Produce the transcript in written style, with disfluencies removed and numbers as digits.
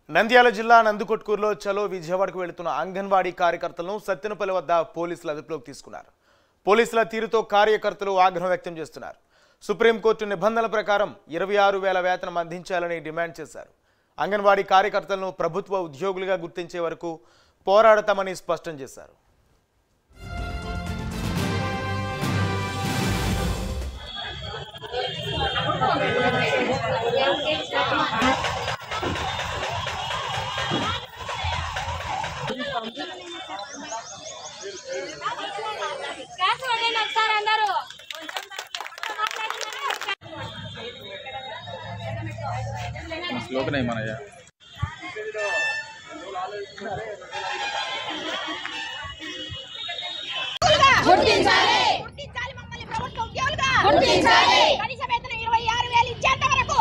నంద్యాల జిల్లా నందికొట్కూరులో చలో విజయవాడకు వెళుతున్న అంగన్వాడీ కార్యకర్తలను సత్తెనపల్లి వద్ద పోలీసులు అదుపులోకి తీసుకున్నారు. పోలీసుల తీరుతో కార్యకర్తలు ఆగ్రహం వ్యక్తం చేస్తున్నారు. సుప్రీంకోర్టు నిబంధనల ప్రకారం 26,000 వేతనం అందించాలని డిమాండ్ చేశారు. అంగన్వాడీ కార్యకర్తలను ప్రభుత్వ ఉద్యోగులుగా గుర్తించే వరకు పోరాడతామని స్పష్టం చేశారు. కనీస వేతనం 26,000 ఇచ్చేంత వరకు